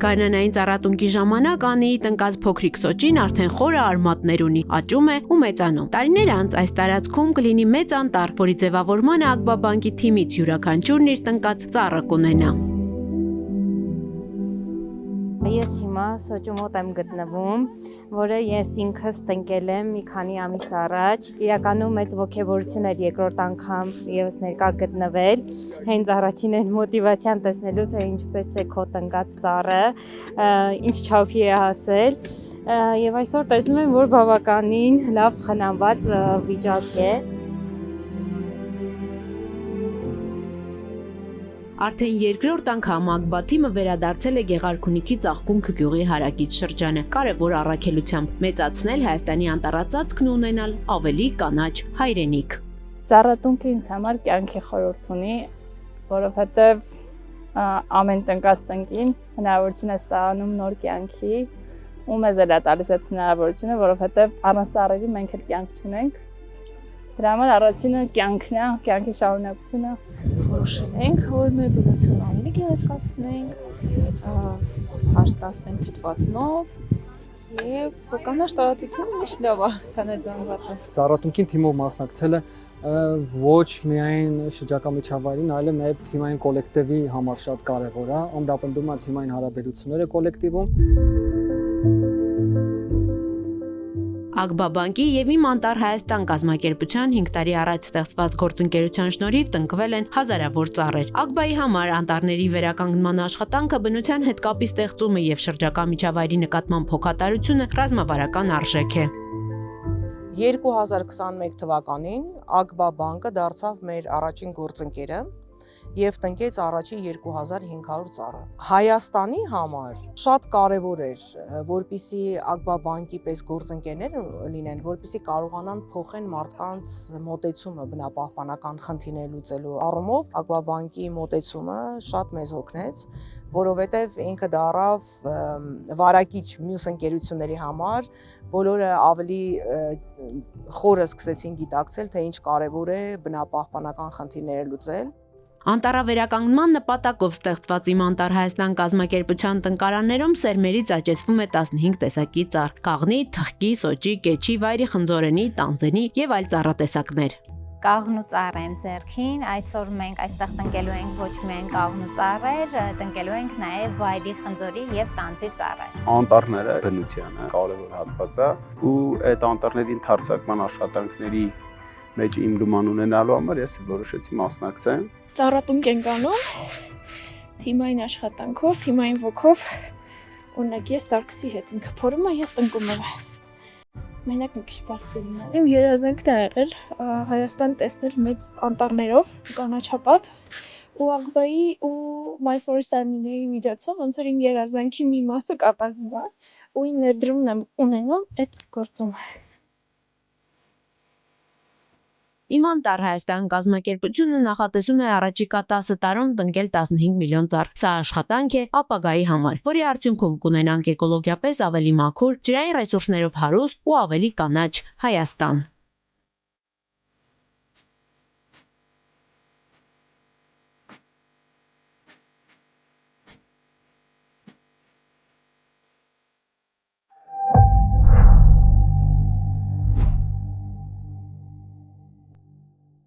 Գարնանային ծառատունկի ժամանակ Անիի տնկած փոքրիկ Սոճին արդեն խորը արմատներ ունի, աճում է ու մեծանում։ Տարիներ անց այս տարածքում կլինի մեծ անտառ, որի ձևավորմանը Ակբա բանկի թիմից յուրաքանչյուրն իր տնկած ծառը կունենա։ Ես հիմա Սոճու մոտ եմ գտնվում, որը ես ինքս տնկել եմ մի քանի ամիս առաջ։ Իրականում մեծ ոգևորություն էր երկրորդ անգամ եւս ներկա գտնվել, հենց առաջին այն մոտիվացիան տեսնելու, թե ինչպես է քո տնկած ծառը, ինչ չափի է հասել։ Եվ այսօր տեսնում եմ, որ բավականին լավ խնամված վիճակ է։ Արդեն երկրորդ անգամ Ակբա թիմը վերադարձել է Գեղարքունիքի Ծաղկունք գյուղի հարակից շրջանը, կարևոր առաքելությամբ մեծացնել Հայաստանի անտառածածկն ու ունենալ ավելի կանաչ հայրենիք։ Ծառատունքը ինձ համար կյանքի խորհուրդ ունի, որովհետև ամեն տնկած տնկին հնարավորություն է ստանում նոր կյանքի, ու մեզ էլ է տալիս այդ հնարավորությունը, որովհետև առանց ծառերի մենք էլ կյանք չունենք։ Դրա համար առաջինը կյանքն է, կյանքի շարունակությունը։ Որոշել ենք, որ մեր բնությունը ավելի գեղեցկացնենք, հարստացնենք թթվածնով եւ կանաչ տարածությունը միշտ լավ է, քան այդ զանգվածը։ Ծառատունքին թիմով մասնակցելը ոչ միայն շրջակա միջավայրին, այլև նաև թիմային կոլեկտիվի համար շատ կարևոր է, ամրապնդում է թիմային հարաբերությունները կոլեկտիվում։ Ակբա բանկի եւ Իմ անտառ Հայաստան կազմակերպության 5 տարի առաջ ստեղծված գործընկերության շնորհիվ տնկվել են հազարավոր ծառեր։ Ակբայի համար անտառների վերականգնման աշխատանքը բնության հետ կապի ստեղծումը եւ շրջակա միջավայրի նկատմամբ հոգատարությունը ռազմավարական արժեք է։ 2021 թվականին Ակբա բանկը դարձավ մեր առաջին գործընկերը եւ տնկեց առաջի 2500 ծառը։ Հայաստանի համար շատ կարեւոր էր, որպիսի Ակբա բանկի պես գործընկերներ լինեն, որպիսի կարողանան փոխեն մարդկանց մոտեցումը բնապահպանական խնդիրներ լուծելու առումով։ Ակբա բանկի մոտեցումը շատ մեզ օգնեց, որովհետեւ ինքը դարավ վարակիչ մյուս ընկերությունների համար, բոլորը ավելի խորը սկսեցին գիտակցել, թե ինչ կարեւոր է բնապահպանական խնդիրները լուծել։ Անտառավերականգնման նպատակով ստեղծված Իմ անտառ Հայաստան կազմակերպության տնկարաններում սերմերից աճեցվում է 15 տեսակի ծառ՝ կաղնի, թխկի, սոճի, կեչի, վայրի խնձորենի, տանձենի եւ այլ ծառատեսակներ։ Կաղնու ծառ եմ ձեռքին, այսօր մենք այստեղ տնկելու ենք ոչ միայն կաղնու ծառեր, տնկելու ենք նաև վայրի խնձորի եւ տանձի ծառեր։ Անտառները բնությանը կարևոր հատված է ու այդ անտառների ընդարձակման աշխատանքների մեջ իմ լուման ունենալու համար ես որոշեցի մասնակցել։ Ծառատունկ ենք անում թիմային աշխատանքով, թիմային ոգով, օրինակ ես Սարգսի հետ ինքը փորում է, ես տնկում եմ։ Մենակ մի քիչ բարձրին եմ։ Իմ երազանքն է եղել Հայաստան տեսնել մեծ անտառներով, կանաչապատ ու Ակբայի ու My Forest Army-ների միջոցով ոնց որ իմ երազանքի մի մասը կատարվում է ու իմ ներդրումն եմ ունենում այդ գործում։ Իմ անտառ Հայաստան կազմակերպությունը նախատեսում է առաջիկա 10 տարում տնկել 15 միլիոն ծառ։ Սա աշխատանք է ապագայի համար, որի արդյունքում կունենանք էկոլոգիապես ավելի մաքուր, ջրային ռեսուրսներով հարուստ ու ավելի կանաչ Հայաստան։